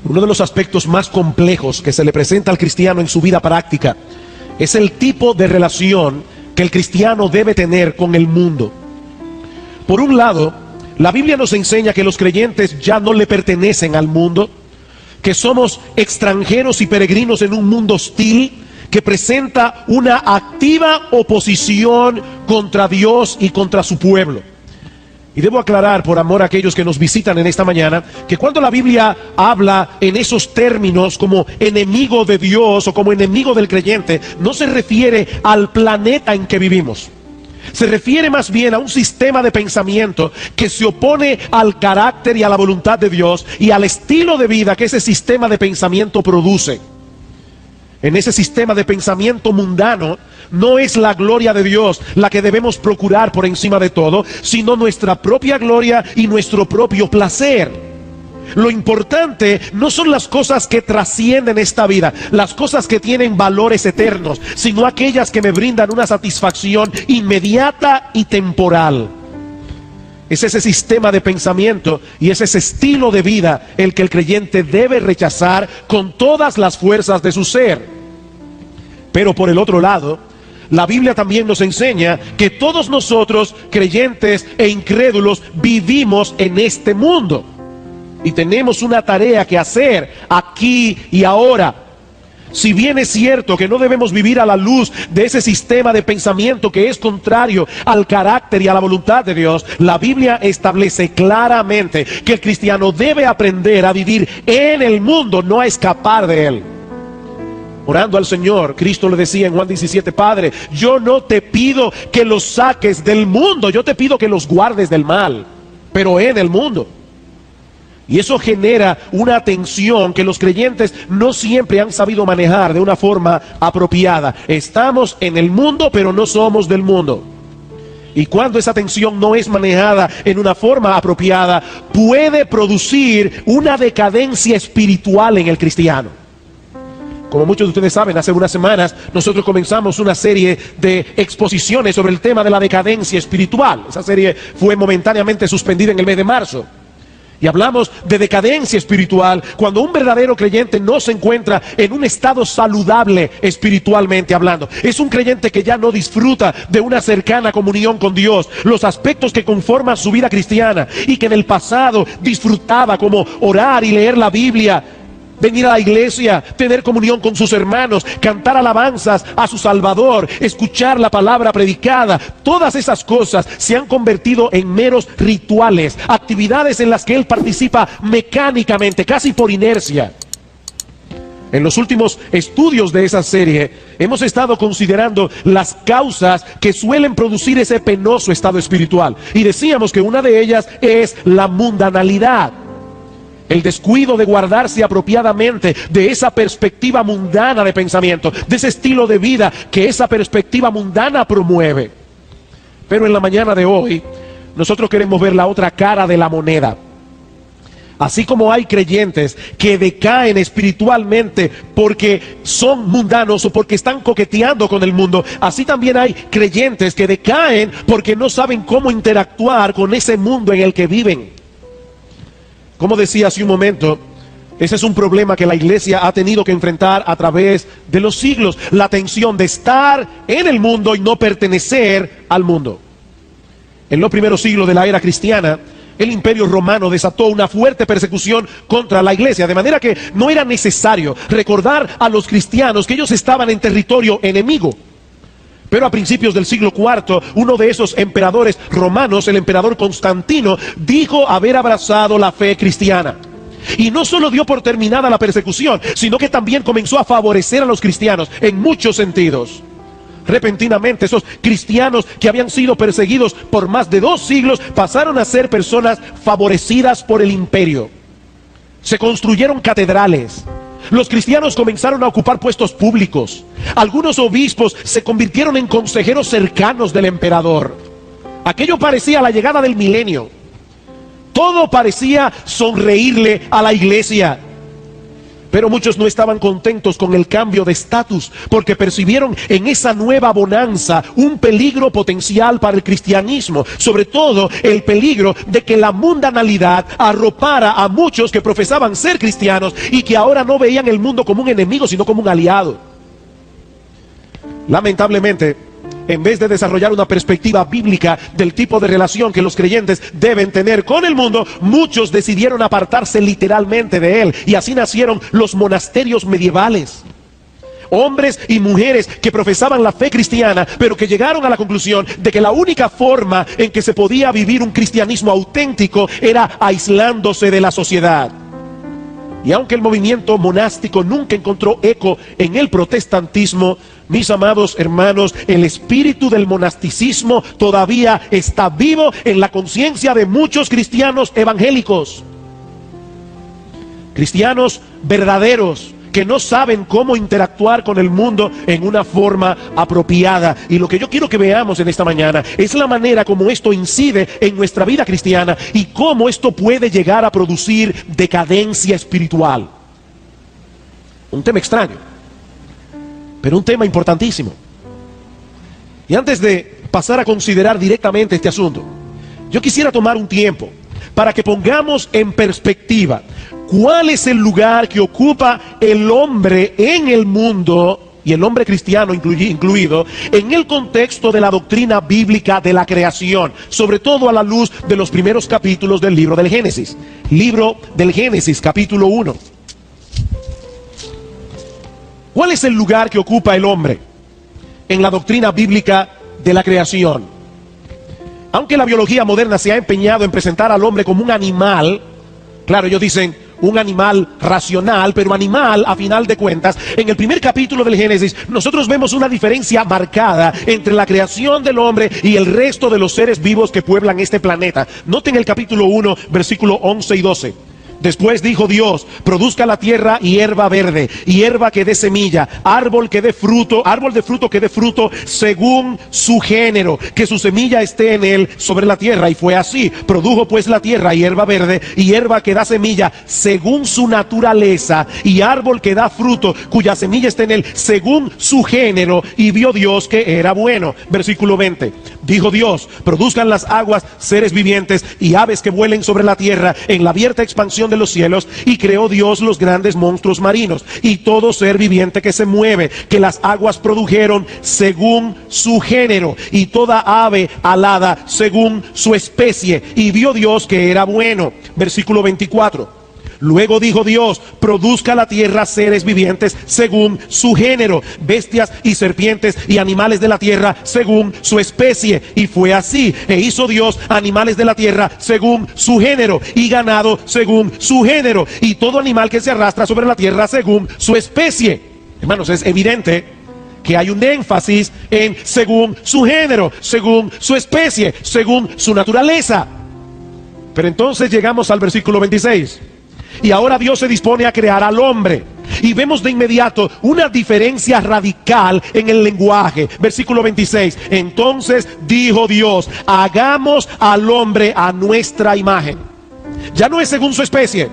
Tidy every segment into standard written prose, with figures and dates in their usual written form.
Uno de los aspectos más complejos que se le presenta al cristiano en su vida práctica es el tipo de relación que el cristiano debe tener con el mundo. Por un lado, la Biblia nos enseña que los creyentes ya no le pertenecen al mundo, que somos extranjeros y peregrinos en un mundo hostil que presenta una activa oposición contra Dios y contra su pueblo. Y debo aclarar, por amor a aquellos que nos visitan en esta mañana, que cuando la Biblia habla en esos términos como enemigo de Dios o como enemigo del creyente, no se refiere al planeta en que vivimos. Se refiere más bien a un sistema de pensamiento que se opone al carácter y a la voluntad de Dios y al estilo de vida que ese sistema de pensamiento produce. En ese sistema de pensamiento mundano, no es la gloria de Dios la que debemos procurar por encima de todo, sino nuestra propia gloria y nuestro propio placer. Lo importante no son las cosas que trascienden esta vida, las cosas que tienen valores eternos, sino aquellas que me brindan una satisfacción inmediata y temporal. Es ese sistema de pensamiento y es ese estilo de vida el que el creyente debe rechazar con todas las fuerzas de su ser. Pero por el otro lado, la Biblia también nos enseña que todos nosotros, creyentes e incrédulos, vivimos en este mundo. Y tenemos una tarea que hacer aquí y ahora. Si bien es cierto que no debemos vivir a la luz de ese sistema de pensamiento que es contrario al carácter y a la voluntad de Dios, la Biblia establece claramente que el cristiano debe aprender a vivir en el mundo, no a escapar de él. Orando al Señor, Cristo le decía en Juan 17, Padre, yo no te pido que los saques del mundo, yo te pido que los guardes del mal, pero en el mundo. Y eso genera una tensión que los creyentes no siempre han sabido manejar de una forma apropiada. Estamos en el mundo, pero no somos del mundo. Y cuando esa tensión no es manejada en una forma apropiada, puede producir una decadencia espiritual en el cristiano. Como muchos de ustedes saben, hace unas semanas nosotros comenzamos una serie de exposiciones sobre el tema de la decadencia espiritual. Esa serie fue momentáneamente suspendida en el mes de marzo. Y hablamos de decadencia espiritual cuando un verdadero creyente no se encuentra en un estado saludable espiritualmente hablando. Es un creyente que ya no disfruta de una cercana comunión con Dios, los aspectos que conforman su vida cristiana, y que en el pasado disfrutaba, como orar y leer la Biblia, venir a la iglesia, tener comunión con sus hermanos, cantar alabanzas a su Salvador, escuchar la palabra predicada. Todas esas cosas se han convertido en meros rituales, actividades en las que él participa mecánicamente, casi por inercia. En los últimos estudios de esa serie hemos estado considerando las causas que suelen producir ese penoso estado espiritual. Y decíamos que una de ellas es la mundanalidad. El descuido de guardarse apropiadamente de esa perspectiva mundana de pensamiento, de ese estilo de vida que esa perspectiva mundana promueve. Pero en la mañana de hoy, nosotros queremos ver la otra cara de la moneda. Así como hay creyentes que decaen espiritualmente porque son mundanos o porque están coqueteando con el mundo, así también hay creyentes que decaen porque no saben cómo interactuar con ese mundo en el que viven. Como decía hace un momento, ese es un problema que la iglesia ha tenido que enfrentar a través de los siglos. La tensión de estar en el mundo y no pertenecer al mundo. En los primeros siglos de la era cristiana, el Imperio Romano desató una fuerte persecución contra la iglesia, de manera que no era necesario recordar a los cristianos que ellos estaban en territorio enemigo. Pero a principios del siglo IV, uno de esos emperadores romanos, el emperador Constantino, dijo haber abrazado la fe cristiana. Y no solo dio por terminada la persecución, sino que también comenzó a favorecer a los cristianos en muchos sentidos. Repentinamente, esos cristianos que habían sido perseguidos por más de 2 siglos pasaron a ser personas favorecidas por el imperio. Se construyeron catedrales. Los cristianos comenzaron a ocupar puestos públicos. Algunos obispos se convirtieron en consejeros cercanos del emperador. Aquello parecía la llegada del milenio. Todo parecía sonreírle a la iglesia. Pero muchos no estaban contentos con el cambio de estatus, porque percibieron en esa nueva bonanza un peligro potencial para el cristianismo, sobre todo el peligro de que la mundanalidad arropara a muchos que profesaban ser cristianos y que ahora no veían el mundo como un enemigo, sino como un aliado. Lamentablemente, en vez de desarrollar una perspectiva bíblica del tipo de relación que los creyentes deben tener con el mundo, muchos decidieron apartarse literalmente de él, y así nacieron los monasterios medievales. Hombres y mujeres que profesaban la fe cristiana, pero que llegaron a la conclusión de que la única forma en que se podía vivir un cristianismo auténtico era aislándose de la sociedad. Y aunque el movimiento monástico nunca encontró eco en el protestantismo, mis amados hermanos, el espíritu del monasticismo todavía está vivo en la conciencia de muchos cristianos evangélicos. Cristianos verdaderos que no saben cómo interactuar con el mundo en una forma apropiada. Y lo que yo quiero que veamos en esta mañana es la manera como esto incide en nuestra vida cristiana y cómo esto puede llegar a producir decadencia espiritual. Un tema extraño, pero un tema importantísimo. Y antes de pasar a considerar directamente este asunto, yo quisiera tomar un tiempo para que pongamos en perspectiva cuál es el lugar que ocupa el hombre en el mundo, y el hombre cristiano incluido, en el contexto de la doctrina bíblica de la creación, sobre todo a la luz de los primeros capítulos del libro del Génesis. Libro del Génesis, capítulo 1. ¿Cuál es el lugar que ocupa el hombre en la doctrina bíblica de la creación? Aunque la biología moderna se ha empeñado en presentar al hombre como un animal, claro, ellos dicen un animal racional, pero animal a final de cuentas, en el primer capítulo del Génesis nosotros vemos una diferencia marcada entre la creación del hombre y el resto de los seres vivos que pueblan este planeta. Noten el capítulo 1, versículo 11 y 12. Después dijo Dios: produzca la tierra hierba verde, hierba que dé semilla, árbol de fruto que dé fruto según su género, que su semilla esté en él sobre la tierra. Y fue así. Produjo pues la tierra hierba verde y hierba que da semilla según su naturaleza, y árbol que da fruto cuya semilla esté en él según su género. Y vio Dios que era bueno. Versículo 20. Dijo Dios: produzcan las aguas seres vivientes y aves que vuelen sobre la tierra en la abierta expansión de los cielos. Y creó Dios los grandes monstruos marinos y todo ser viviente que se mueve, que las aguas produjeron según su género, y toda ave alada según su especie. Y vio Dios que era bueno. Versículo 24. Luego dijo Dios: produzca la tierra seres vivientes según su género, bestias y serpientes y animales de la tierra según su especie. Y fue así. E hizo Dios animales de la tierra según su género, y ganado según su género, y todo animal que se arrastra sobre la tierra según su especie. Hermanos, es evidente que hay un énfasis en según su género, según su especie, según su naturaleza. Pero entonces llegamos al versículo 26. Y ahora Dios se dispone a crear al hombre, y vemos de inmediato una diferencia radical en el lenguaje. Versículo 26. Entonces dijo Dios: hagamos al hombre a nuestra imagen. Ya no es según su especie,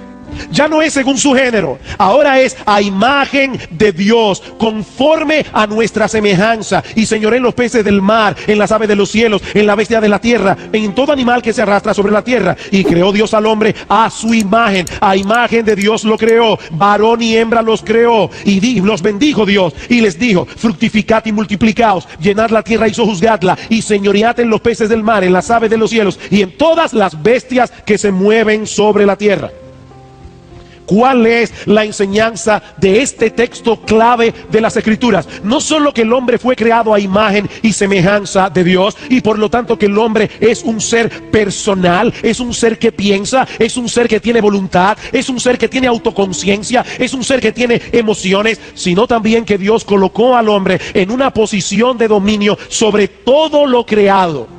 ya no es según su género, ahora es a imagen de Dios, conforme a nuestra semejanza, y señoré en los peces del mar, en las aves de los cielos, en la bestia de la tierra, en todo animal que se arrastra sobre la tierra. Y creó Dios al hombre a su imagen, a imagen de Dios lo creó, varón y hembra los creó. Y los bendijo Dios y les dijo: fructificad y multiplicaos, llenad la tierra y sojuzgadla, y señoread en los peces del mar, en las aves de los cielos, y en todas las bestias que se mueven sobre la tierra. ¿Cuál es la enseñanza de este texto clave de las Escrituras? No solo que el hombre fue creado a imagen y semejanza de Dios, y por lo tanto que el hombre es un ser personal, es un ser que piensa, es un ser que tiene voluntad, es un ser que tiene autoconciencia, es un ser que tiene emociones, sino también que Dios colocó al hombre en una posición de dominio sobre todo lo creado.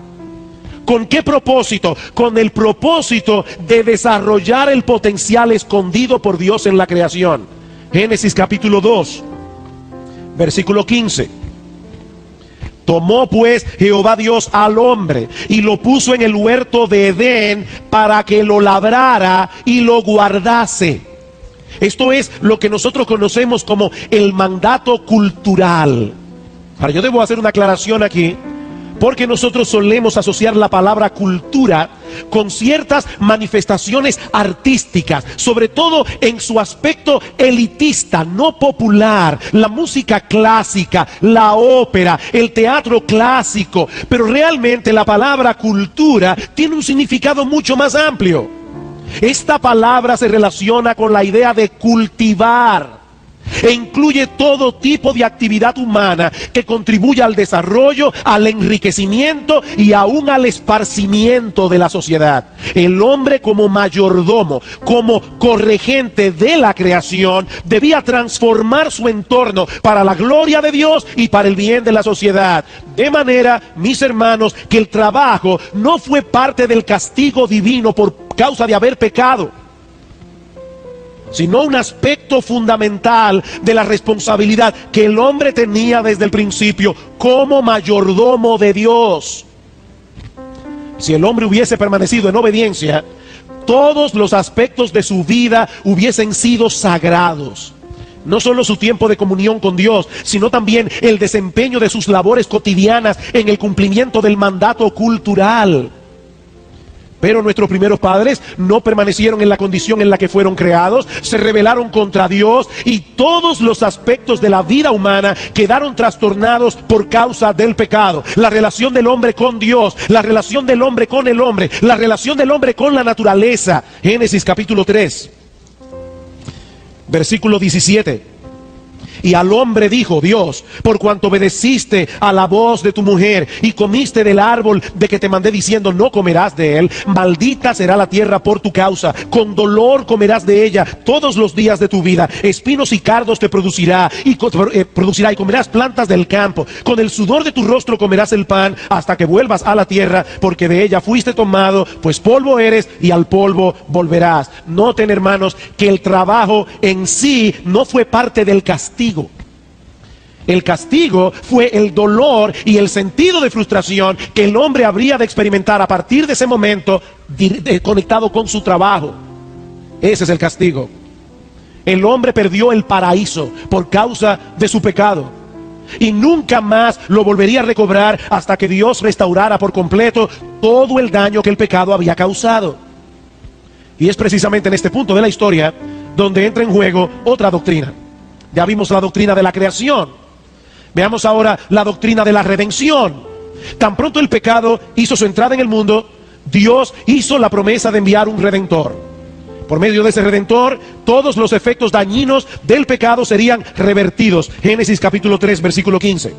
¿Con qué propósito? Con el propósito de desarrollar el potencial escondido por Dios en la creación. Génesis capítulo 2, versículo 15. Tomó pues Jehová Dios al hombre y lo puso en el huerto de Edén para que lo labrara y lo guardase. Esto es lo que nosotros conocemos como el mandato cultural. Ahora, yo debo hacer una aclaración aquí, porque nosotros solemos asociar la palabra cultura con ciertas manifestaciones artísticas, sobre todo en su aspecto elitista, no popular, la música clásica, la ópera, el teatro clásico. Pero realmente la palabra cultura tiene un significado mucho más amplio. Esta palabra se relaciona con la idea de cultivar e incluye todo tipo de actividad humana que contribuya al desarrollo, al enriquecimiento y aún al esparcimiento de la sociedad. El hombre, como mayordomo, como corregente de la creación, debía transformar su entorno para la gloria de Dios y para el bien de la sociedad. De manera, mis hermanos, que el trabajo no fue parte del castigo divino por causa de haber pecado, sino un aspecto fundamental de la responsabilidad que el hombre tenía desde el principio como mayordomo de Dios. Si el hombre hubiese permanecido en obediencia, todos los aspectos de su vida hubiesen sido sagrados. No solo su tiempo de comunión con Dios, sino también el desempeño de sus labores cotidianas en el cumplimiento del mandato cultural. Pero nuestros primeros padres no permanecieron en la condición en la que fueron creados, se rebelaron contra Dios y todos los aspectos de la vida humana quedaron trastornados por causa del pecado. La relación del hombre con Dios, la relación del hombre con el hombre, la relación del hombre con la naturaleza. Génesis capítulo 3, versículo 17. Y al hombre dijo Dios: por cuanto obedeciste a la voz de tu mujer y comiste del árbol de que te mandé diciendo no comerás de él, maldita será la tierra por tu causa, con dolor comerás de ella todos los días de tu vida, espinos y cardos te producirá y comerás plantas del campo, con el sudor de tu rostro comerás el pan hasta que vuelvas a la tierra, porque de ella fuiste tomado, pues polvo eres y al polvo volverás. Noten, hermanos, que el trabajo en sí no fue parte del castigo. El castigo fue el dolor y el sentido de frustración que el hombre habría de experimentar a partir de ese momento conectado con su trabajo. Ese es el castigo. El hombre perdió el paraíso por causa de su pecado y nunca más lo volvería a recobrar hasta que Dios restaurara por completo todo el daño que el pecado había causado. Y es precisamente en este punto de la historia donde entra en juego otra doctrina. Ya vimos la doctrina de la creación. Veamos ahora la doctrina de la redención. Tan pronto el pecado hizo su entrada en el mundo, Dios hizo la promesa de enviar un redentor. Por medio de ese redentor, todos los efectos dañinos del pecado serían revertidos. Génesis capítulo 3, versículo 15.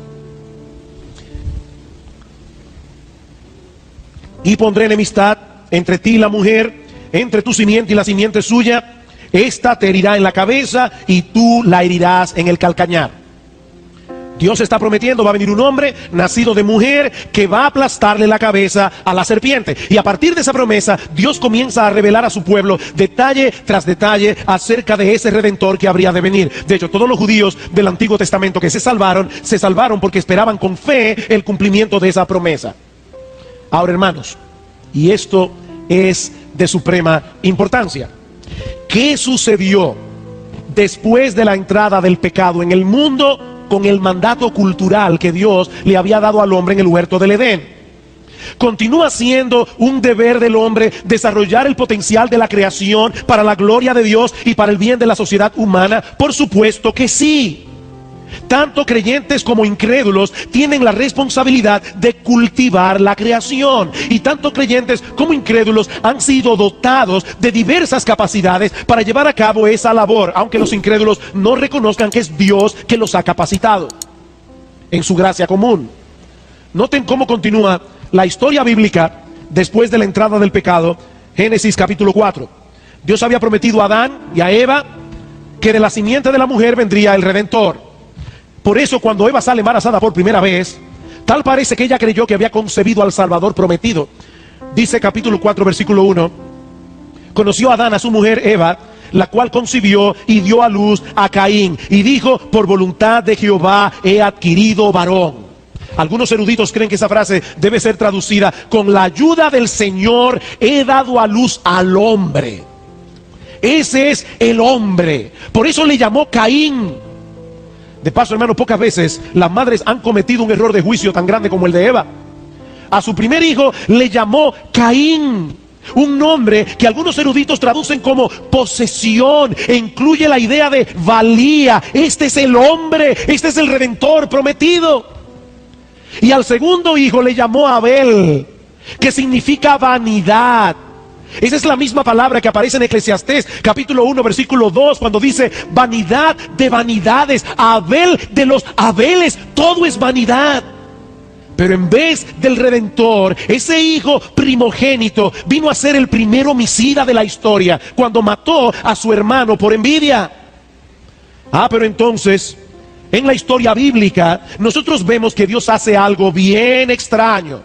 Y pondré enemistad entre ti y la mujer, entre tu simiente y la simiente suya. Esta te herirá en la cabeza y tú la herirás en el calcañar. Dios está prometiendo, va a venir un hombre nacido de mujer que va a aplastarle la cabeza a la serpiente. Y a partir de esa promesa, Dios comienza a revelar a su pueblo detalle tras detalle acerca de ese redentor que habría de venir. De hecho, todos los judíos del Antiguo Testamento que se salvaron porque esperaban con fe el cumplimiento de esa promesa. Ahora, hermanos, y esto es de suprema importancia, ¿qué sucedió después de la entrada del pecado en el mundo con el mandato cultural que Dios le había dado al hombre en el huerto del Edén? ¿Continúa siendo un deber del hombre desarrollar el potencial de la creación para la gloria de Dios y para el bien de la sociedad humana? Por supuesto que sí. Tanto creyentes como incrédulos tienen la responsabilidad de cultivar la creación. Y tanto creyentes como incrédulos han sido dotados de diversas capacidades para llevar a cabo esa labor, aunque los incrédulos no reconozcan que es Dios que los ha capacitado en su gracia común. Noten cómo continúa la historia bíblica después de la entrada del pecado. Génesis capítulo 4. Dios había prometido a Adán y a Eva que de la simiente de la mujer vendría el Redentor. Por eso cuando Eva sale embarazada por primera vez, tal parece que ella creyó que había concebido al Salvador prometido. Dice capítulo 4 versículo 1: conoció Adán a su mujer Eva, la cual concibió y dio a luz a Caín, y dijo: por voluntad de Jehová he adquirido varón. Algunos eruditos creen que esa frase debe ser traducida: con la ayuda del Señor he dado a luz al hombre. Ese es el hombre. Por eso le llamó Caín. De paso, hermano, pocas veces las madres han cometido un error de juicio tan grande como el de Eva. A su primer hijo le llamó Caín, un nombre que algunos eruditos traducen como posesión, e incluye la idea de valía. Este es el hombre, este es el redentor prometido. Y al segundo hijo le llamó Abel, que significa vanidad. Esa es la misma palabra que aparece en Eclesiastés capítulo 1 versículo 2, cuando dice vanidad de vanidades, Abel de los Abeles, todo es vanidad. Pero en vez del redentor, ese hijo primogénito vino a ser el primer homicida de la historia, cuando mató a su hermano por envidia. Pero entonces, en la historia bíblica, nosotros vemos que Dios hace algo bien extraño.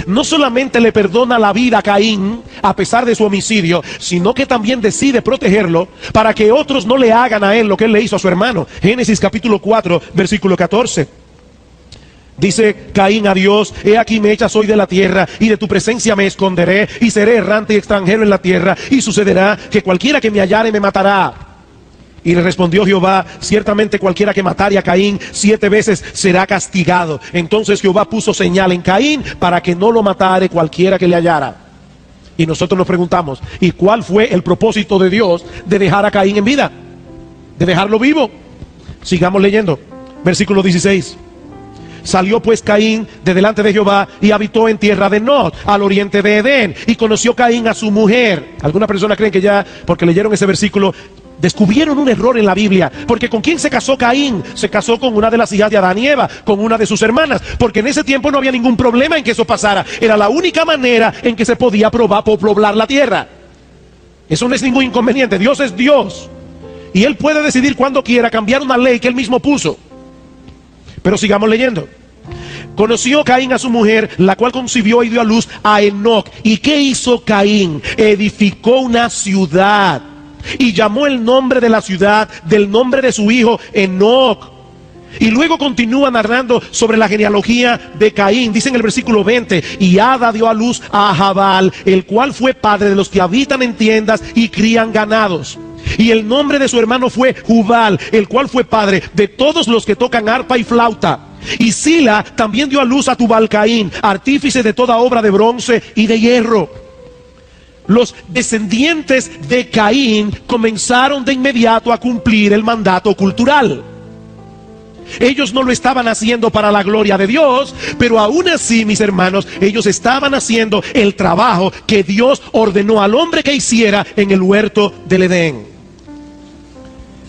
No solamente le perdona la vida a Caín a pesar de su homicidio, sino que también decide protegerlo para que otros no le hagan a él lo que él le hizo a su hermano. Génesis capítulo 4 versículo 14. Dice Caín a Dios: he aquí me echas hoy de la tierra, y de tu presencia me esconderé, y seré errante y extranjero en la tierra, y sucederá que cualquiera que me hallare me matará. Y le respondió Jehová: ciertamente cualquiera que matare a Caín 7 veces será castigado. Entonces Jehová puso señal en Caín para que no lo matare cualquiera que le hallara. Y nosotros nos preguntamos: ¿y cuál fue el propósito de Dios de dejar a Caín en vida? De dejarlo vivo. Sigamos leyendo. Versículo 16. Salió pues Caín de delante de Jehová y habitó en tierra de Nod, al oriente de Edén, y conoció Caín a su mujer. Algunas personas creen que ya, porque leyeron ese versículo, descubrieron un error en la Biblia, porque ¿con quién se casó Caín? Se casó con una de las hijas de Adán y Eva, con una de sus hermanas, porque en ese tiempo no había ningún problema en que eso pasara. Era la única manera en que se podía poblar la tierra. Eso no es ningún inconveniente. Dios es Dios, y Él puede decidir cuando quiera cambiar una ley que Él mismo puso. Pero sigamos leyendo. Conoció Caín a su mujer, la cual concibió y dio a luz a Enoc. ¿Y qué hizo Caín? Edificó una ciudad y llamó el nombre de la ciudad del nombre de su hijo Enoc. Y luego continúa narrando sobre la genealogía de Caín. Dice en el versículo 20: y Ada dio a luz a Jabal, el cual fue padre de los que habitan en tiendas y crían ganados. Y el nombre de su hermano fue Jubal, el cual fue padre de todos los que tocan arpa y flauta. Y Sila también dio a luz a Tubal-Caín, artífice de toda obra de bronce y de hierro. Los descendientes de Caín comenzaron de inmediato a cumplir el mandato cultural. Ellos no lo estaban haciendo para la gloria de Dios, pero aún así, mis hermanos, ellos estaban haciendo el trabajo que Dios ordenó al hombre que hiciera en el huerto del Edén.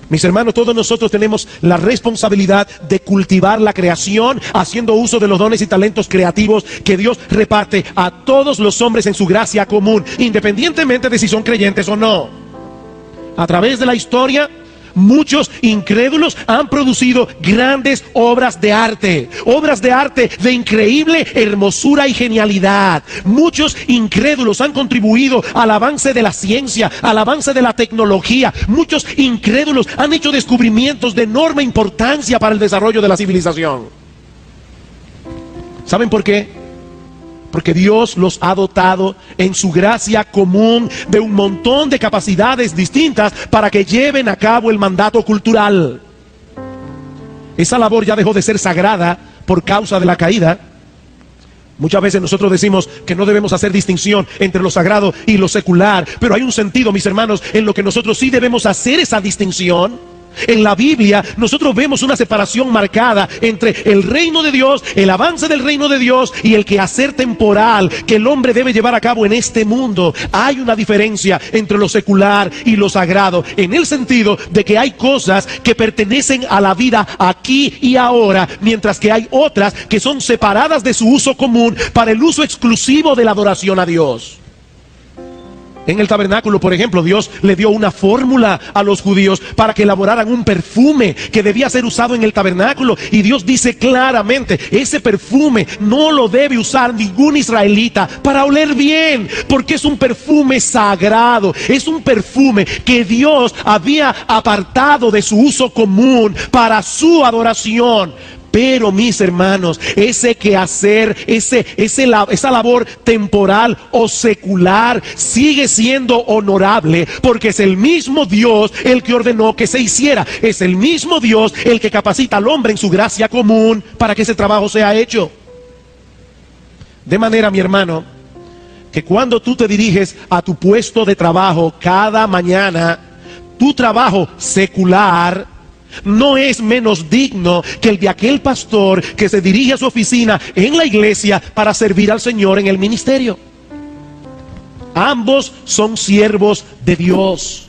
Mis hermanos, todos nosotros tenemos la responsabilidad de cultivar la creación, haciendo uso de los dones y talentos creativos que Dios reparte a todos los hombres en su gracia común, independientemente de si son creyentes o no. A través de la historia, muchos incrédulos han producido grandes obras de arte de increíble hermosura y genialidad. Muchos incrédulos han contribuido al avance de la ciencia, al avance de la tecnología. Muchos incrédulos han hecho descubrimientos de enorme importancia para el desarrollo de la civilización. ¿Saben por qué? Porque Dios los ha dotado en su gracia común de un montón de capacidades distintas para que lleven a cabo el mandato cultural. Esa labor ya dejó de ser sagrada por causa de la caída. Muchas veces nosotros decimos que no debemos hacer distinción entre lo sagrado y lo secular, pero hay un sentido, mis hermanos, en lo que nosotros sí debemos hacer esa distinción. En la Biblia nosotros vemos una separación marcada entre el reino de Dios, el avance del reino de Dios y el quehacer temporal que el hombre debe llevar a cabo en este mundo. Hay una diferencia entre lo secular y lo sagrado, en el sentido de que hay cosas que pertenecen a la vida aquí y ahora, mientras que hay otras que son separadas de su uso común para el uso exclusivo de la adoración a Dios. En el tabernáculo, por ejemplo, Dios le dio una fórmula a los judíos para que elaboraran un perfume que debía ser usado en el tabernáculo. Y Dios dice claramente: ese perfume no lo debe usar ningún israelita para oler bien, porque es un perfume sagrado. Es un perfume que Dios había apartado de su uso común para su adoración. Pero mis hermanos, ese quehacer, esa labor temporal o secular sigue siendo honorable, porque es el mismo Dios el que ordenó que se hiciera. Es el mismo Dios el que capacita al hombre en su gracia común para que ese trabajo sea hecho. De manera, mi hermano, que cuando tú te diriges a tu puesto de trabajo cada mañana, tu trabajo secular no es menos digno que el de aquel pastor que se dirige a su oficina en la iglesia para servir al Señor en el ministerio. Ambos son siervos de Dios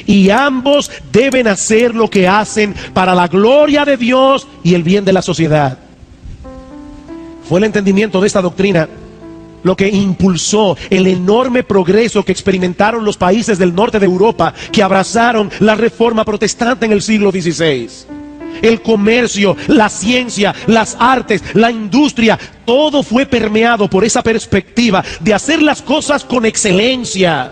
y ambos deben hacer lo que hacen para la gloria de Dios y el bien de la sociedad. Fue el entendimiento de esta doctrina lo que impulsó el enorme progreso que experimentaron los países del norte de Europa, que abrazaron la reforma protestante en el siglo XVI. El comercio, la ciencia, las artes, la industria, todo fue permeado por esa perspectiva de hacer las cosas con excelencia,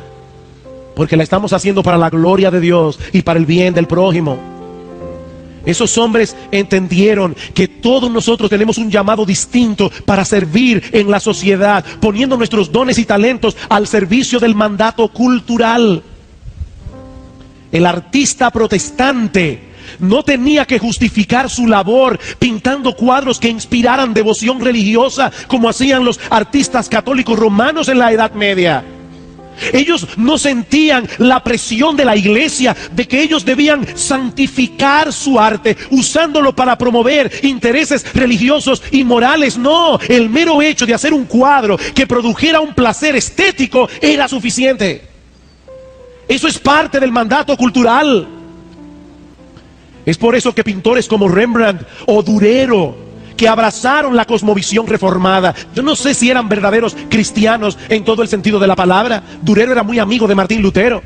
porque la estamos haciendo para la gloria de Dios y para el bien del prójimo. Esos hombres entendieron que todos nosotros tenemos un llamado distinto para servir en la sociedad, poniendo nuestros dones y talentos al servicio del mandato cultural. El artista protestante no tenía que justificar su labor pintando cuadros que inspiraran devoción religiosa, como hacían los artistas católicos romanos en la Edad Media. Ellos no sentían la presión de la iglesia de que ellos debían santificar su arte usándolo para promover intereses religiosos y morales. No, el mero hecho de hacer un cuadro que produjera un placer estético era suficiente. Eso es parte del mandato cultural. Es por eso que pintores como Rembrandt o Durero, que abrazaron la cosmovisión reformada, yo no sé si eran verdaderos cristianos en todo el sentido de la palabra. Durero era muy amigo de Martín Lutero.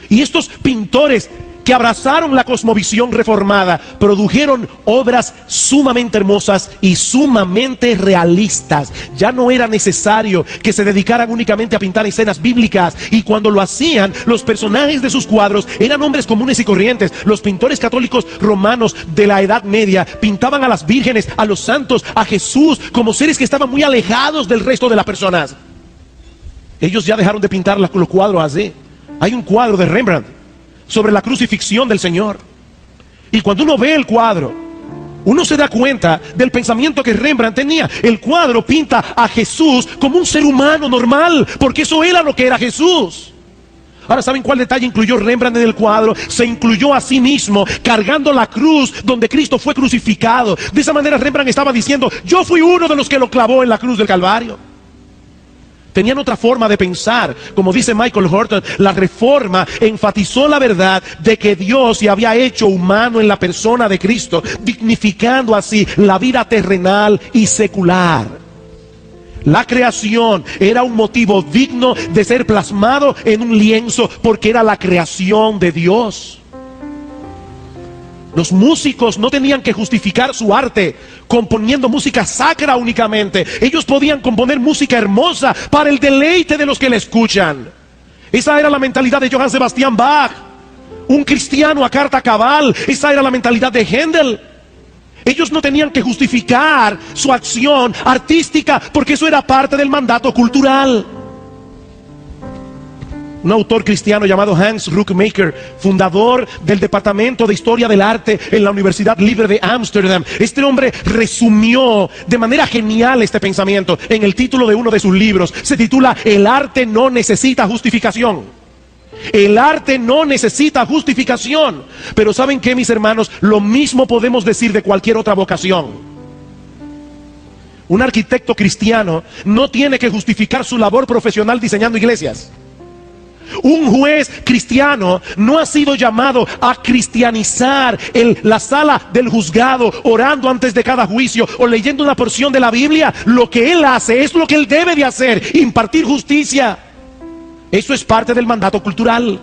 Y estos pintores que abrazaron la cosmovisión reformada produjeron obras sumamente hermosas y sumamente realistas. Ya no era necesario que se dedicaran únicamente a pintar escenas bíblicas, y cuando lo hacían, los personajes de sus cuadros eran hombres comunes y corrientes. Los pintores católicos romanos de la Edad Media pintaban a las vírgenes, a los santos, a Jesús como seres que estaban muy alejados del resto de las personas. Ellos ya dejaron de pintar los cuadros así. Hay un cuadro de Rembrandt sobre la crucifixión del Señor, y cuando uno ve el cuadro, uno se da cuenta del pensamiento que Rembrandt tenía. El cuadro pinta a Jesús como un ser humano normal, porque eso era lo que era Jesús. Ahora, ¿saben cuál detalle incluyó Rembrandt en el cuadro? Se incluyó a sí mismo cargando la cruz donde Cristo fue crucificado. De esa manera Rembrandt estaba diciendo: yo fui uno de los que lo clavó en la cruz del Calvario. Tenían otra forma de pensar. Como dice Michael Horton, la reforma enfatizó la verdad de que Dios se había hecho humano en la persona de Cristo, dignificando así la vida terrenal y secular. La creación era un motivo digno de ser plasmado en un lienzo, porque era la creación de Dios. Los músicos no tenían que justificar su arte componiendo música sacra únicamente. Ellos podían componer música hermosa para el deleite de los que la escuchan. Esa era la mentalidad de Johann Sebastian Bach, un cristiano a carta cabal. Esa era la mentalidad de Händel. Ellos no tenían que justificar su acción artística, porque eso era parte del mandato cultural. Un autor cristiano llamado Hans Ruckmaker, fundador del Departamento de Historia del Arte en la Universidad Libre de Ámsterdam, este hombre resumió de manera genial este pensamiento en el título de uno de sus libros. Se titula "El arte no necesita justificación". El arte no necesita justificación. Pero ¿saben qué, mis hermanos? Lo mismo podemos decir de cualquier otra vocación. Un arquitecto cristiano no tiene que justificar su labor profesional diseñando iglesias. Un juez cristiano no ha sido llamado a cristianizar la sala del juzgado orando antes de cada juicio o leyendo una porción de la Biblia. Lo que él hace es lo que él debe de hacer: impartir justicia. Eso es parte del mandato cultural.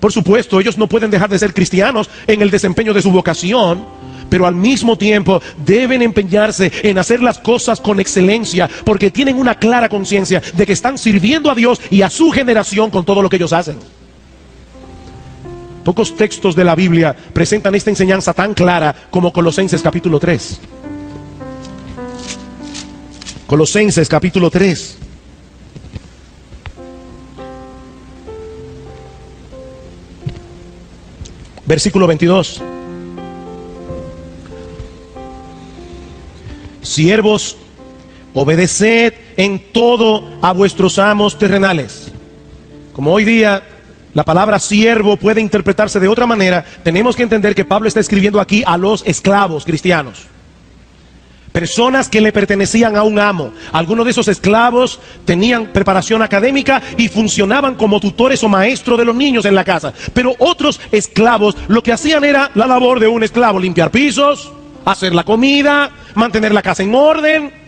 Por supuesto, ellos no pueden dejar de ser cristianos en el desempeño de su vocación, pero al mismo tiempo deben empeñarse en hacer las cosas con excelencia, porque tienen una clara conciencia de que están sirviendo a Dios y a su generación con todo lo que ellos hacen. Pocos textos de la Biblia presentan esta enseñanza tan clara como Colosenses capítulo 3. Colosenses capítulo 3. Versículo 22. Siervos, obedeced en todo a vuestros amos terrenales. Como hoy día la palabra siervo puede interpretarse de otra manera, tenemos que entender que Pablo está escribiendo aquí a los esclavos cristianos. Personas que le pertenecían a un amo. Algunos de esos esclavos tenían preparación académica y funcionaban como tutores o maestros de los niños en la casa. Pero otros esclavos lo que hacían era la labor de un esclavo: limpiar pisos, hacer la comida, mantener la casa en orden.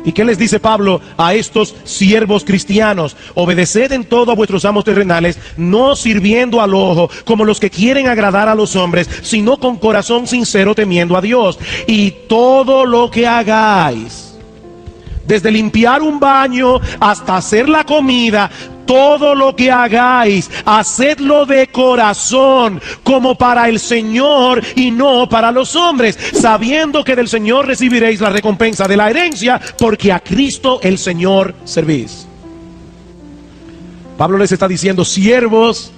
¿Y qué les dice Pablo a estos siervos cristianos? Obedeced en todo a vuestros amos terrenales, no sirviendo al ojo como los que quieren agradar a los hombres, sino con corazón sincero, temiendo a Dios. Y todo lo que hagáis, desde limpiar un baño hasta hacer la comida, todo lo que hagáis, hacedlo de corazón, como para el Señor y no para los hombres, sabiendo que del Señor recibiréis la recompensa de la herencia, porque a Cristo el Señor servís. Pablo les está diciendo: siervos,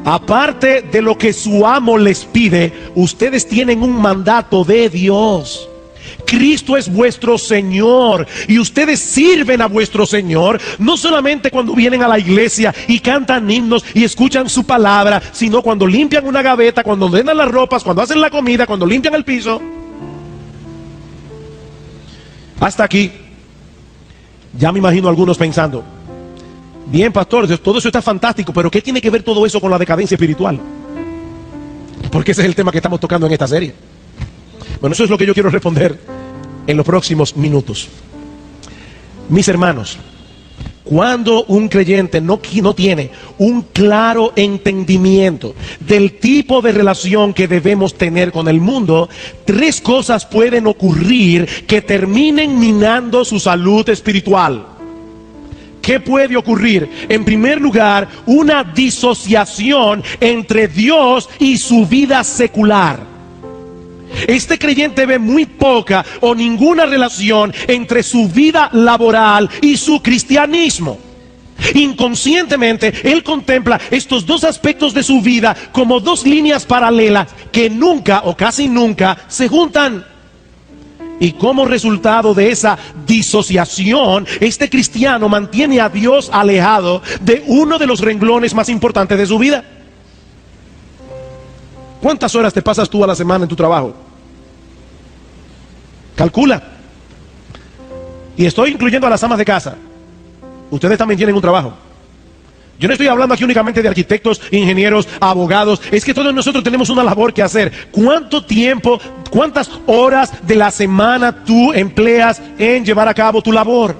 aparte de lo que su amo les pide, ustedes tienen un mandato de Dios. Cristo es vuestro Señor y ustedes sirven a vuestro Señor no solamente cuando vienen a la iglesia y cantan himnos y escuchan su palabra, sino cuando limpian una gaveta, cuando ordenan las ropas, cuando hacen la comida, cuando limpian el piso. Hasta aquí ya me imagino a algunos pensando: bien, pastor, todo eso está fantástico, pero ¿qué tiene que ver todo eso con la decadencia espiritual? Porque ese es el tema que estamos tocando en esta serie. Bueno, eso es lo que yo quiero responder en los próximos minutos. Mis hermanos, cuando un creyente no tiene un claro entendimiento del tipo de relación que debemos tener con el mundo, tres cosas pueden ocurrir que terminen minando su salud espiritual. ¿Qué puede ocurrir? En primer lugar, una disociación entre Dios y su vida secular. Este creyente ve muy poca o ninguna relación entre su vida laboral y su cristianismo. Inconscientemente, él contempla estos dos aspectos de su vida como dos líneas paralelas que nunca o casi nunca se juntan. Y como resultado de esa disociación, este cristiano mantiene a Dios alejado de uno de los renglones más importantes de su vida. ¿Cuántas horas te pasas tú a la semana en tu trabajo? Calcula. Y estoy incluyendo a las amas de casa. Ustedes también tienen un trabajo. Yo no estoy hablando aquí únicamente de arquitectos, ingenieros, abogados. Es que todos nosotros tenemos una labor que hacer. ¿Cuánto tiempo, cuántas horas de la semana tú empleas en llevar a cabo tu labor?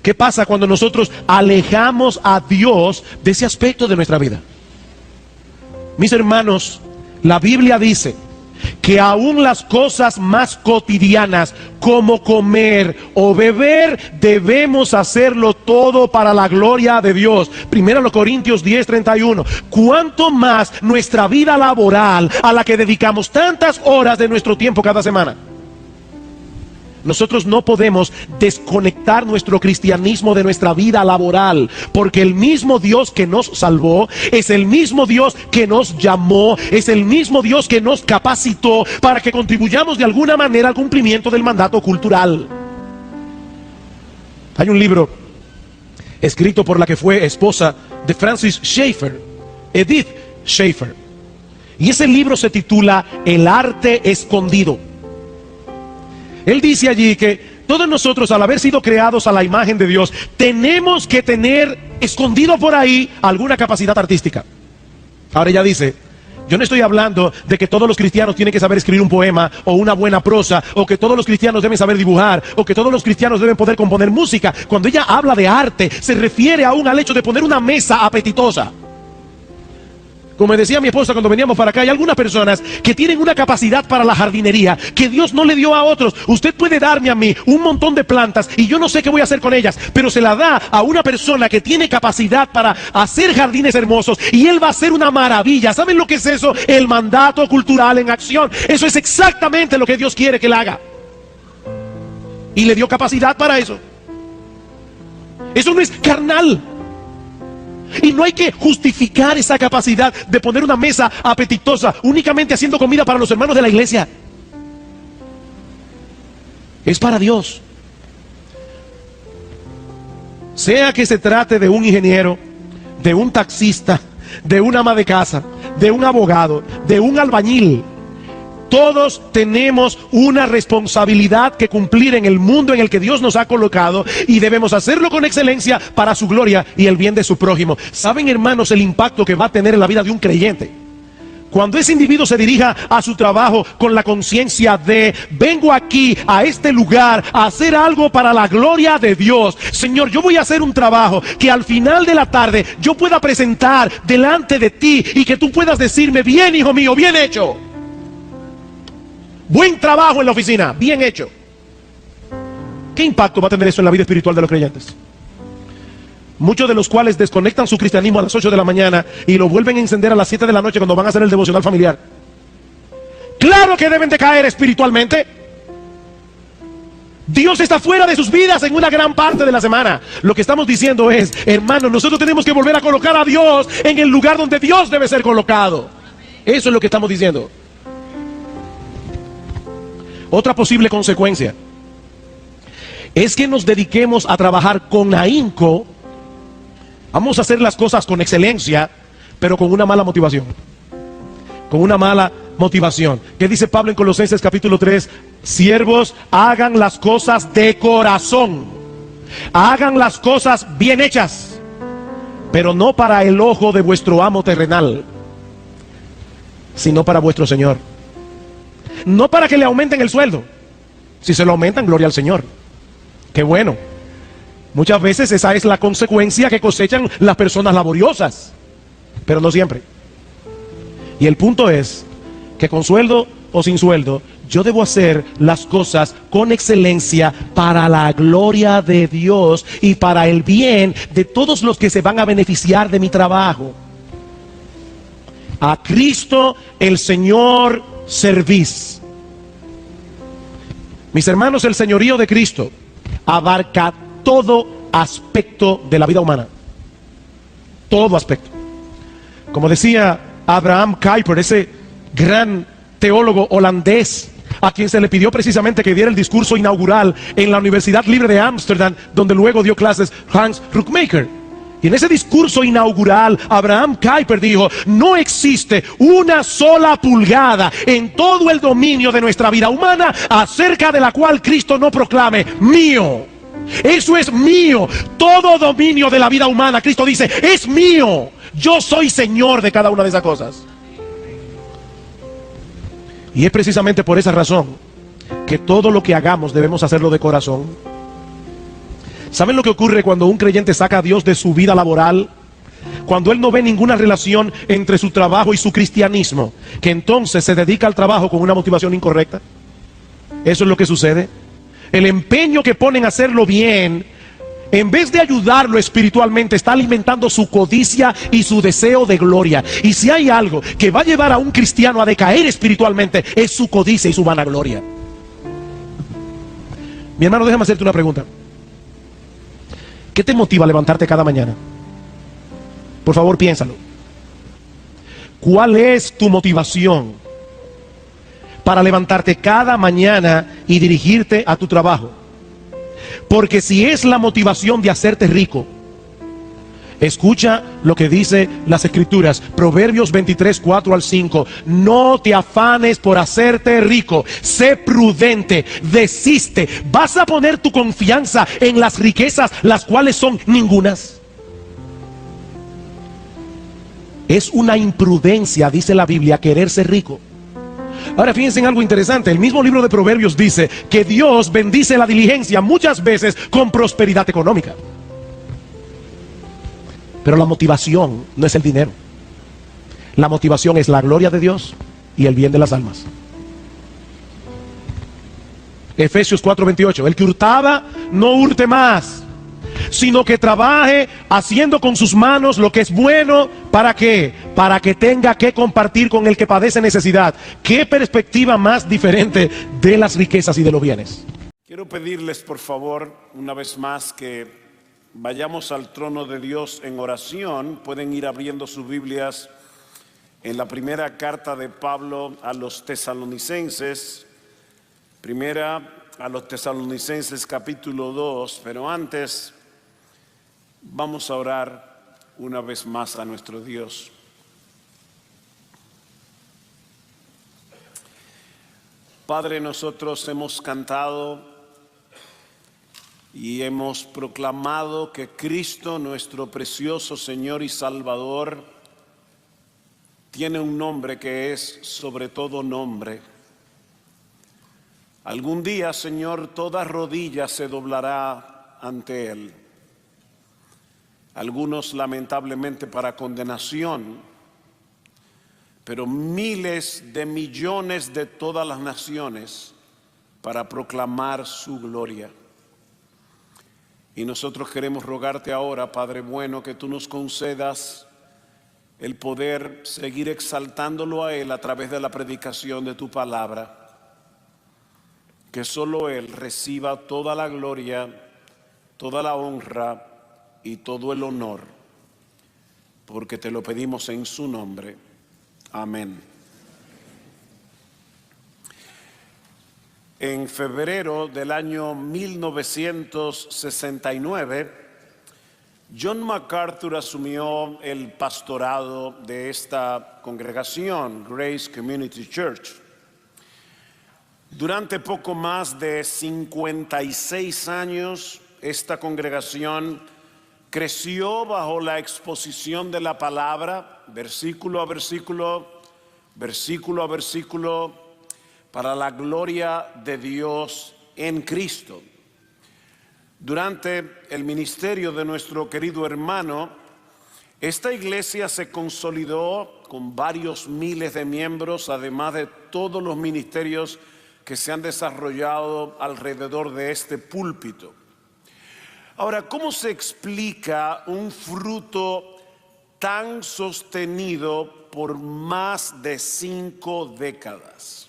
¿Qué pasa cuando nosotros alejamos a Dios de ese aspecto de nuestra vida? Mis hermanos, la Biblia dice que aún las cosas más cotidianas, como comer o beber, debemos hacerlo todo para la gloria de Dios. Primero Corintios 10:31. ¿Cuánto más nuestra vida laboral, a la que dedicamos tantas horas de nuestro tiempo cada semana? Nosotros no podemos desconectar nuestro cristianismo de nuestra vida laboral, porque el mismo Dios que nos salvó es el mismo Dios que nos llamó, es el mismo Dios que nos capacitó para que contribuyamos de alguna manera al cumplimiento del mandato cultural. Hay un libro escrito por la que fue esposa de Francis Schaeffer, Edith Schaeffer, y ese libro se titula El arte escondido. Él dice allí que todos nosotros, al haber sido creados a la imagen de Dios, tenemos que tener escondido por ahí alguna capacidad artística. Ahora ella dice, yo no estoy hablando de que todos los cristianos tienen que saber escribir un poema o una buena prosa, o que todos los cristianos deben saber dibujar, o que todos los cristianos deben poder componer música. Cuando ella habla de arte, se refiere aún al hecho de poner una mesa apetitosa. Como me decía mi esposa cuando veníamos para acá, hay algunas personas que tienen una capacidad para la jardinería que Dios no le dio a otros. Usted puede darme a mí un montón de plantas y yo no sé qué voy a hacer con ellas, pero se la da a una persona que tiene capacidad para hacer jardines hermosos y él va a hacer una maravilla. ¿Saben lo que es eso? El mandato cultural en acción. Eso es exactamente lo que Dios quiere que él haga. Y le dio capacidad para eso. Eso no es carnal. Y no hay que justificar esa capacidad de poner una mesa apetitosa únicamente haciendo comida para los hermanos de la iglesia. Es para Dios. Sea que se trate de un ingeniero, de un taxista, de un ama de casa, de un abogado, de un albañil. Todos tenemos una responsabilidad que cumplir en el mundo en el que Dios nos ha colocado y debemos hacerlo con excelencia para su gloria y el bien de su prójimo. ¿Saben, hermanos, el impacto que va a tener en la vida de un creyente? Cuando ese individuo se dirija a su trabajo con la conciencia de: vengo aquí a este lugar a hacer algo para la gloria de Dios. Señor, yo voy a hacer un trabajo que al final de la tarde yo pueda presentar delante de ti y que tú puedas decirme: bien, hijo mío, bien hecho. Buen trabajo en la oficina, bien hecho. ¿Qué impacto va a tener eso en la vida espiritual de los creyentes? Muchos de los cuales desconectan su cristianismo a las 8 de la mañana y lo vuelven a encender a las 7 de la noche cuando van a hacer el devocional familiar. Claro que deben de caer espiritualmente. Dios está fuera de sus vidas en una gran parte de la semana. Lo que estamos diciendo es: hermanos, nosotros tenemos que volver a colocar a Dios en el lugar donde Dios debe ser colocado. Eso es lo que estamos diciendo. Otra posible consecuencia es que nos dediquemos a trabajar con ahínco. Vamos a hacer las cosas con excelencia, pero con una mala motivación. Con una mala motivación. ¿Qué dice Pablo en Colosenses capítulo 3? Siervos, hagan las cosas de corazón. Hagan las cosas bien hechas, pero no para el ojo de vuestro amo terrenal, sino para vuestro Señor. No para que le aumenten el sueldo. Si se lo aumentan, gloria al Señor. Qué bueno. Muchas veces esa es la consecuencia que cosechan las personas laboriosas, pero no siempre. Y el punto es que con sueldo o sin sueldo, yo debo hacer las cosas con excelencia para la gloria de Dios y para el bien de todos los que se van a beneficiar de mi trabajo. A Cristo el Señor servís. Mis hermanos, el señorío de Cristo abarca todo aspecto de la vida humana. Todo aspecto. Como decía Abraham Kuyper, ese gran teólogo holandés, a quien se le pidió precisamente que diera el discurso inaugural en la Universidad Libre de Ámsterdam, donde luego dio clases Hans Rookmaker. Y en ese discurso inaugural, Abraham Kuyper dijo: no existe una sola pulgada en todo el dominio de nuestra vida humana acerca de la cual Cristo no proclame: mío. Eso es mío. Todo dominio de la vida humana, Cristo dice: es mío. Yo soy Señor de cada una de esas cosas. Y es precisamente por esa razón que todo lo que hagamos debemos hacerlo de corazón. ¿Saben lo que ocurre cuando un creyente saca a Dios de su vida laboral? Cuando él no ve ninguna relación entre su trabajo y su cristianismo, que entonces se dedica al trabajo con una motivación incorrecta. Eso es lo que sucede. El empeño que ponen a hacerlo bien, en vez de ayudarlo espiritualmente, está alimentando su codicia y su deseo de gloria. Y si hay algo que va a llevar a un cristiano a decaer espiritualmente, es su codicia y su vanagloria. Mi hermano, déjame hacerte una pregunta. ¿Qué te motiva a levantarte cada mañana? Por favor, piénsalo. ¿Cuál es tu motivación para levantarte cada mañana y dirigirte a tu trabajo? Porque si es la motivación de hacerte rico, escucha lo que dice las Escrituras, Proverbios 23, 4 al 5. No te afanes por hacerte rico, sé prudente, desiste. ¿Vas a poner tu confianza en las riquezas, las cuales son ningunas? Es una imprudencia, dice la Biblia, querer ser rico. Ahora fíjense en algo interesante. El mismo libro de Proverbios dice que Dios bendice la diligencia muchas veces con prosperidad económica. Pero la motivación no es el dinero. La motivación es la gloria de Dios y el bien de las almas. Efesios 4:28, el que hurtaba, no hurte más, sino que trabaje haciendo con sus manos lo que es bueno. ¿Para qué? Para que tenga que compartir con el que padece necesidad. ¿Qué perspectiva más diferente de las riquezas y de los bienes? Quiero pedirles, por favor, una vez más que vayamos al trono de Dios en oración. Pueden ir abriendo sus Biblias en la primera carta de Pablo a los tesalonicenses. Primera a los tesalonicenses capítulo 2, pero antes vamos a orar una vez más a nuestro Dios. Padre, nosotros hemos cantado y hemos proclamado que Cristo, nuestro precioso Señor y Salvador, tiene un nombre que es sobre todo nombre. Algún día, Señor, toda rodilla se doblará ante Él. Algunos lamentablemente para condenación, pero miles de millones de todas las naciones para proclamar su gloria. Y nosotros queremos rogarte ahora, Padre bueno, que tú nos concedas el poder seguir exaltándolo a Él a través de la predicación de tu palabra. Que solo Él reciba toda la gloria, toda la honra y todo el honor, porque te lo pedimos en su nombre. Amén. En febrero del año 1969, John MacArthur asumió el pastorado de esta congregación, Grace Community Church. Durante poco más de 56 años, esta congregación creció bajo la exposición de la palabra, versículo a versículo, versículo a versículo, para la gloria de Dios en Cristo. Durante el ministerio de nuestro querido hermano, esta iglesia se consolidó con varios miles de miembros, además de todos los ministerios que se han desarrollado alrededor de este púlpito. Ahora, ¿cómo se explica un fruto tan sostenido por más de 5 décadas?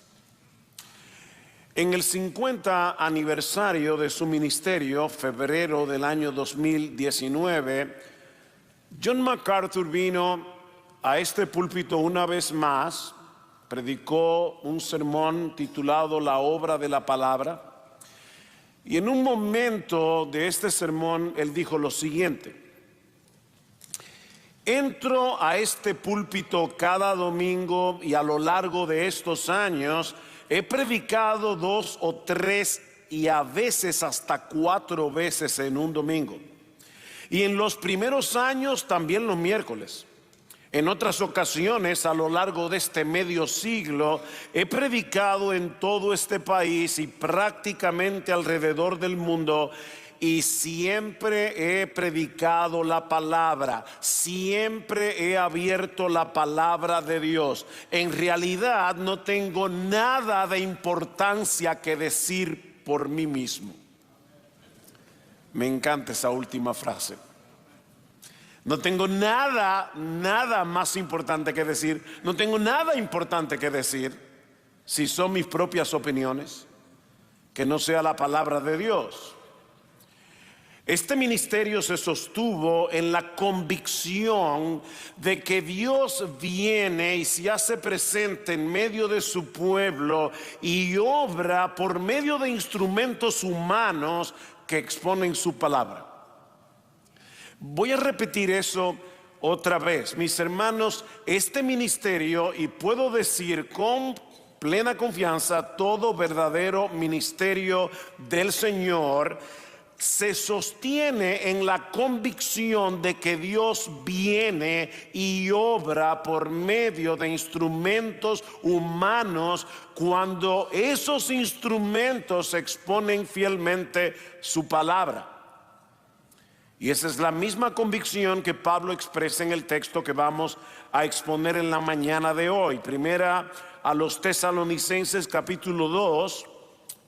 En el 50 aniversario de su ministerio, febrero del año 2019, John MacArthur vino a este púlpito una vez más. Predicó un sermón titulado La obra de la palabra, y en un momento de este sermón él dijo lo siguiente: entro a este púlpito cada domingo y a lo largo de estos años he predicado 2 o 3 y a veces hasta 4 veces en un domingo, y en los primeros años también los miércoles. En otras ocasiones, a lo largo de este medio siglo, he predicado en todo este país y prácticamente alrededor del mundo, y siempre he predicado la palabra, siempre he abierto la palabra de Dios. En realidad no tengo nada de importancia que decir por mí mismo. Me encanta esa última frase. No tengo nada más importante que decir. No tengo nada importante que decir si son mis propias opiniones, que no sea la palabra de Dios. Este ministerio se sostuvo en la convicción de que Dios viene y se hace presente en medio de su pueblo y obra por medio de instrumentos humanos que exponen su palabra. Voy a repetir eso otra vez. Mis hermanos, este ministerio, y puedo decir con plena confianza, todo verdadero ministerio del Señor, se sostiene en la convicción de que Dios viene y obra por medio de instrumentos humanos cuando esos instrumentos exponen fielmente su palabra. Y esa es la misma convicción que Pablo expresa en el texto que vamos a exponer en la mañana de hoy. Primera a los Tesalonicenses capítulo 2,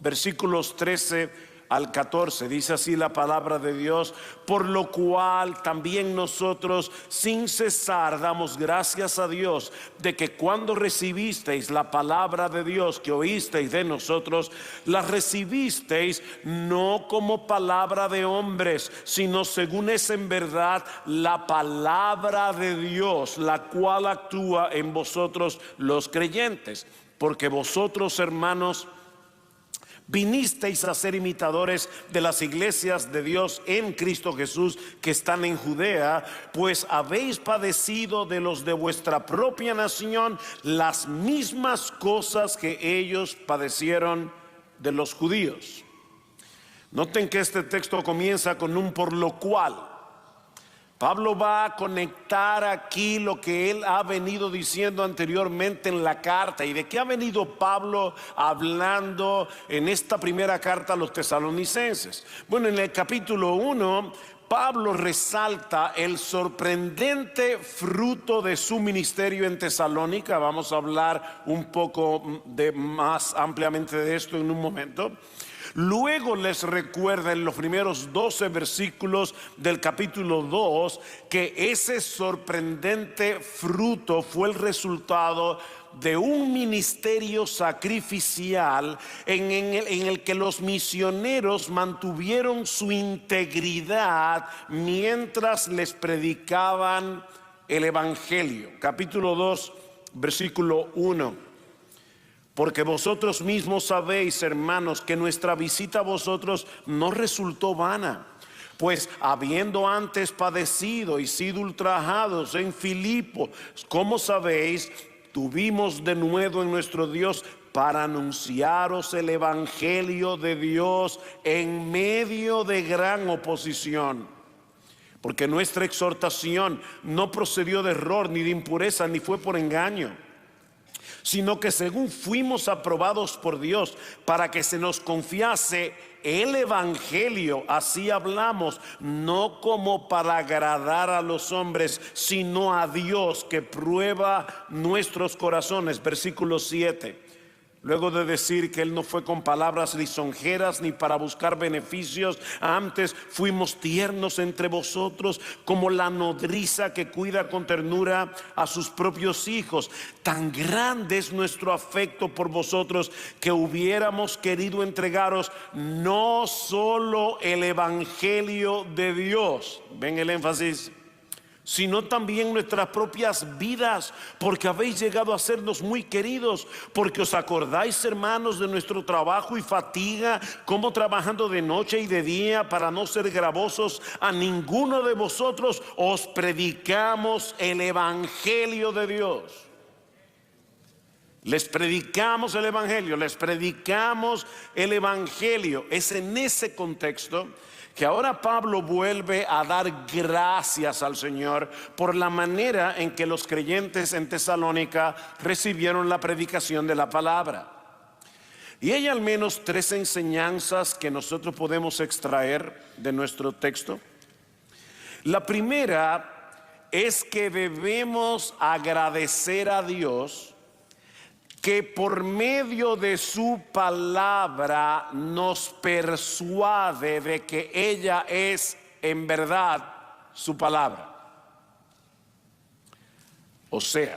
versículos 13 al 14, dice así la palabra de Dios: por lo cual también nosotros sin cesar damos gracias a Dios de que cuando recibisteis la palabra de Dios que oísteis de nosotros, la recibisteis no como palabra de hombres, sino según es en verdad la palabra de Dios, la cual actúa en vosotros los creyentes. Porque vosotros, hermanos, vinisteis a ser imitadores de las iglesias de Dios en Cristo Jesús que están en Judea, pues habéis padecido de los de vuestra propia nación las mismas cosas que ellos padecieron de los judíos. Noten que este texto comienza con un por lo cual. Pablo va a conectar aquí lo que él ha venido diciendo anteriormente en la carta. ¿Y de qué ha venido Pablo hablando en esta primera carta a los tesalonicenses? Bueno, en el capítulo 1, Pablo resalta el sorprendente fruto de su ministerio en Tesalónica. Vamos a hablar un poco más ampliamente de esto en un momento. Luego les recuerda en los primeros 12 versículos del capítulo 2 que ese sorprendente fruto fue el resultado de un ministerio sacrificial en el que los misioneros mantuvieron su integridad mientras les predicaban el evangelio. Capítulo 2, versículo 1. Porque vosotros mismos sabéis, hermanos, que nuestra visita a vosotros no resultó vana. Pues habiendo antes padecido y sido ultrajados en Filipo, como sabéis, tuvimos de nuevo en nuestro Dios para anunciaros el evangelio de Dios en medio de gran oposición. Porque nuestra exhortación no procedió de error, ni de impureza, ni fue por engaño, sino que según fuimos aprobados por Dios para que se nos confiase el evangelio, así hablamos, no como para agradar a los hombres, sino a Dios que prueba nuestros corazones. Versículo 7. Luego de decir que Él no fue con palabras lisonjeras ni para buscar beneficios, antes fuimos tiernos entre vosotros como la nodriza que cuida con ternura a sus propios hijos. Tan grande es nuestro afecto por vosotros que hubiéramos querido entregaros no solo el evangelio de Dios, ven el énfasis, sino también nuestras propias vidas, porque habéis llegado a sernos muy queridos, porque os acordáis, hermanos, de nuestro trabajo y fatiga, como trabajando de noche y de día para no ser gravosos a ninguno de vosotros, os predicamos el evangelio de Dios. Les predicamos el evangelio, les predicamos el evangelio. Es en ese contexto que ahora Pablo vuelve a dar gracias al Señor por la manera en que los creyentes en Tesalónica recibieron la predicación de la palabra. Y hay al menos 3 enseñanzas que nosotros podemos extraer de nuestro texto. La primera es que debemos agradecer a Dios que por medio de su palabra nos persuade de que ella es en verdad su palabra. O sea,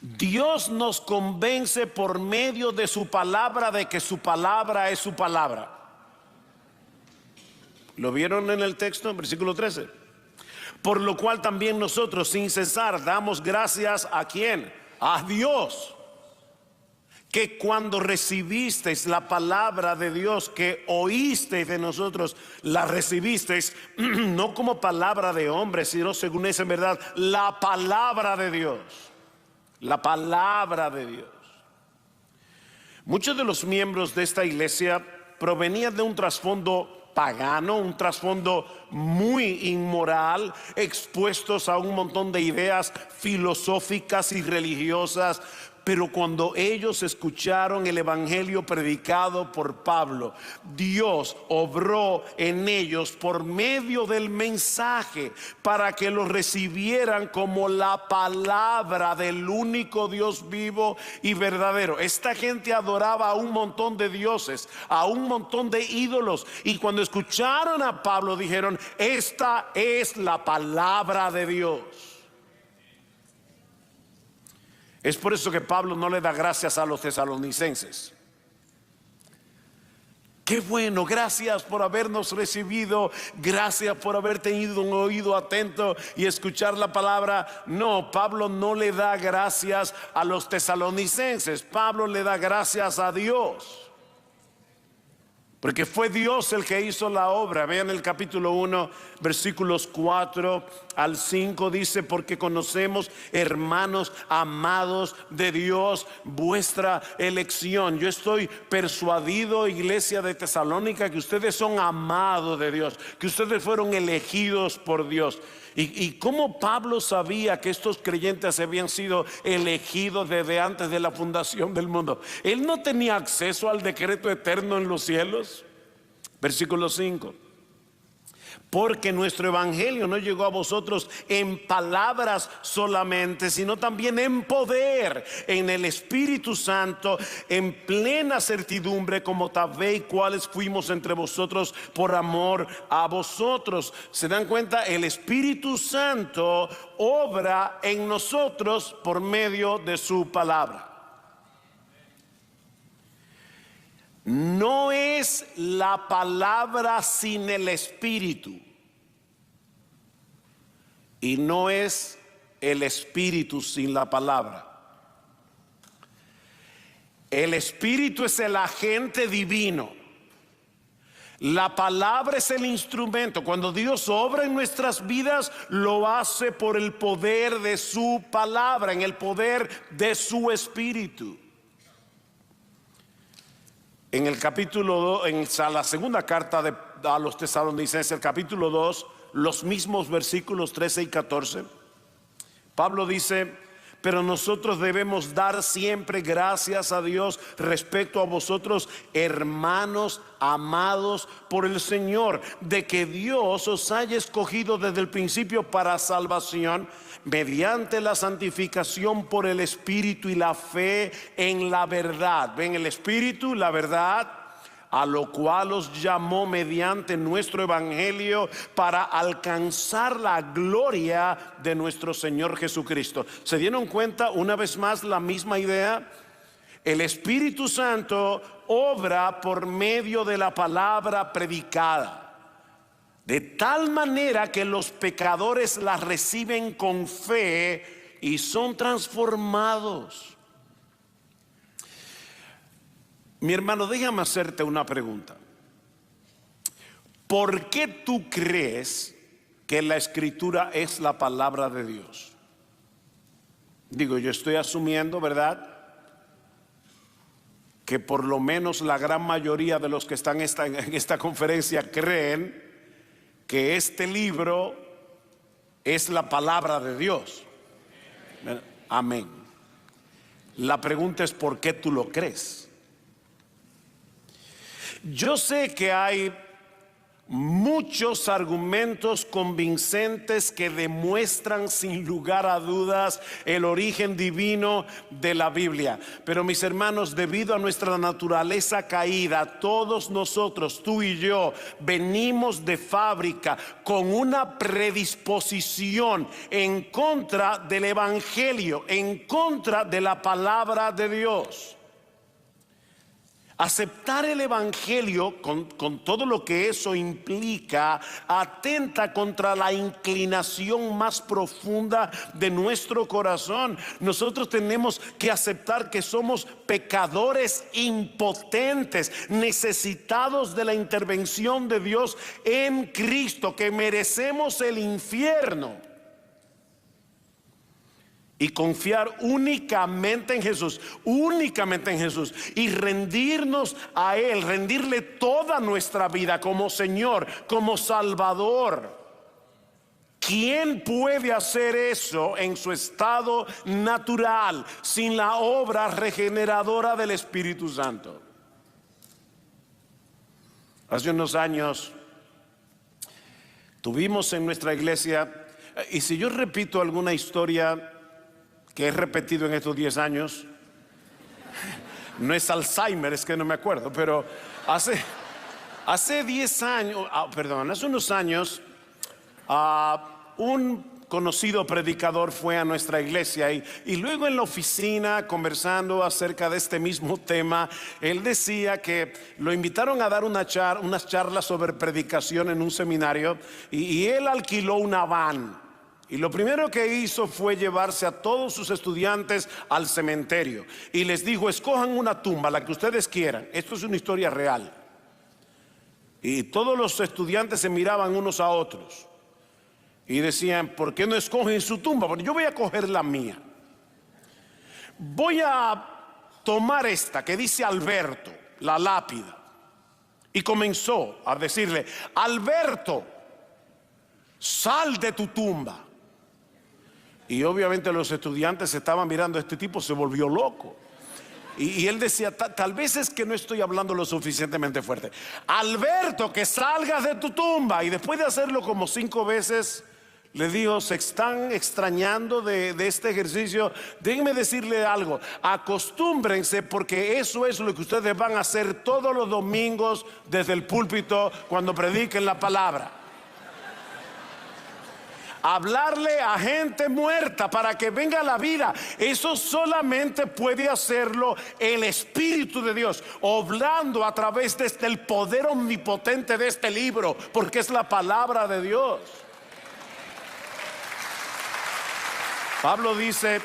Dios nos convence por medio de su palabra de que su palabra es su palabra. ¿Lo vieron en el texto, en versículo 13? Por lo cual también nosotros sin cesar damos gracias ¿a quién? A Dios, que cuando recibisteis la palabra de Dios que oísteis de nosotros, la recibisteis no como palabra de hombre, sino según es en verdad la palabra de Dios. La palabra de Dios. Muchos de los miembros de esta iglesia provenían de un trasfondo pagano, un trasfondo muy inmoral, expuestos a un montón de ideas filosóficas y religiosas, Pero cuando ellos escucharon el evangelio predicado por Pablo, Dios obró en ellos por medio del mensaje para que lo recibieran como la palabra del único Dios vivo y verdadero. Esta gente adoraba a un montón de dioses, a un montón de ídolos, y cuando escucharon a Pablo dijeron: esta es la palabra de Dios. Es por eso que Pablo no le da gracias a los tesalonicenses. Qué bueno, gracias por habernos recibido, gracias por haber tenido un oído atento y escuchar la palabra. No, Pablo no le da gracias a los tesalonicenses, Pablo le da gracias a Dios. Porque fue Dios el que hizo la obra. Vean el capítulo 1, versículos 4 al 5, dice: porque conocemos, hermanos amados de Dios, vuestra elección. Yo estoy persuadido, iglesia de Tesalónica, que ustedes son amados de Dios, que ustedes fueron elegidos por Dios. ¿Y cómo Pablo sabía que estos creyentes habían sido elegidos desde antes de la fundación del mundo? Él no tenía acceso al decreto eterno en los cielos. Versículo 5: porque nuestro evangelio no llegó a vosotros en palabras solamente, sino también en poder, en el Espíritu Santo, en plena certidumbre, como sabéis cuáles fuimos entre vosotros por amor a vosotros. ¿Se dan cuenta? El Espíritu Santo obra en nosotros por medio de su palabra. No es la palabra sin el Espíritu, y no es el Espíritu sin la palabra. El Espíritu es el agente divino, la palabra es el instrumento. Cuando Dios obra en nuestras vidas, lo hace por el poder de su palabra, en el poder de su Espíritu. En el capítulo 2, en la segunda carta a los tesalonicenses, el capítulo 2, los mismos versículos 13 y 14, Pablo dice: pero nosotros debemos dar siempre gracias a Dios respecto a vosotros, hermanos amados por el Señor, de que Dios os haya escogido desde el principio para salvación, mediante la santificación por el Espíritu y la fe en la verdad. Ven, el Espíritu, la verdad, a lo cual os llamó mediante nuestro evangelio para alcanzar la gloria de nuestro Señor Jesucristo. ¿Se dieron cuenta una vez más la misma idea? El Espíritu Santo obra por medio de la palabra predicada, de tal manera que los pecadores la reciben con fe y son transformados. Mi hermano, déjame hacerte una pregunta. ¿Por qué tú crees que la Escritura es la palabra de Dios? Digo, yo estoy asumiendo, ¿verdad?, que por lo menos la gran mayoría de los que están en esta conferencia creen que este libro es la palabra de Dios. Amén. La pregunta es: ¿por qué tú lo crees? Yo sé que hay muchos argumentos convincentes que demuestran sin lugar a dudas el origen divino de la Biblia. Pero mis hermanos, debido a nuestra naturaleza caída, todos nosotros, tú y yo, venimos de fábrica con una predisposición en contra del Evangelio, en contra de la palabra de Dios. Aceptar el Evangelio con todo lo que eso implica atenta contra la inclinación más profunda de nuestro corazón. Nosotros tenemos que aceptar que somos pecadores impotentes, necesitados de la intervención de Dios en Cristo, que merecemos el infierno. Y confiar únicamente en Jesús, y rendirnos a Él, rendirle toda nuestra vida como Señor, como Salvador. ¿Quién puede hacer eso en su estado natural sin la obra regeneradora del Espíritu Santo? Hace unos años tuvimos en nuestra iglesia, y si yo repito alguna historia que he repetido en estos 10 años, no es Alzheimer, es que no me acuerdo, pero hace 10 años, hace unos años, un conocido predicador fue a nuestra iglesia y luego en la oficina, conversando acerca de este mismo tema, él decía que lo invitaron a dar unas charlas sobre predicación en un seminario y él alquiló una van. Y lo primero que hizo fue llevarse a todos sus estudiantes al cementerio y les dijo: escojan una tumba, la que ustedes quieran. Esto es una historia real. Y todos los estudiantes se miraban unos a otros y decían: ¿por qué no escogen su tumba? Bueno, yo voy a coger la mía. Voy a tomar esta que dice Alberto, la lápida. Y comenzó a decirle: Alberto, sal de tu tumba. Y obviamente los estudiantes estaban mirando, este tipo se volvió loco. Y él decía: tal vez es que no estoy hablando lo suficientemente fuerte. Alberto, que salgas de tu tumba. Y después de hacerlo como 5 veces, le dijo: se están extrañando de este ejercicio. Déjenme decirle algo: acostúmbrense, porque eso es lo que ustedes van a hacer todos los domingos desde el púlpito cuando prediquen la palabra. Hablarle a gente muerta para que venga a la vida. Eso solamente puede hacerlo el Espíritu de Dios, obrando a través de el poder omnipotente de este libro, porque es la palabra de Dios. Pablo dice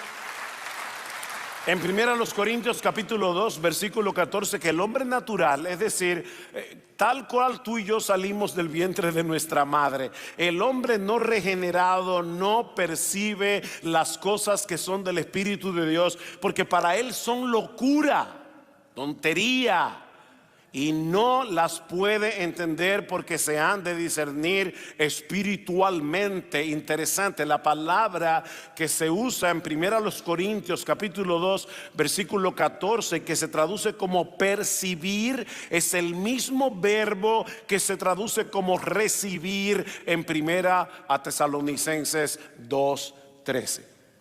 en 1 Corintios capítulo 2 versículo 14 que el hombre natural, es decir, tal cual tú y yo salimos del vientre de nuestra madre, el hombre no regenerado no percibe las cosas que son del Espíritu de Dios, porque para él son locura, tontería, y no las puede entender porque se han de discernir espiritualmente. Interesante, la palabra que se usa en 1 Corintios capítulo 2 versículo 14, que se traduce como percibir, es el mismo verbo que se traduce como recibir en 1 Tesalonicenses 2:13.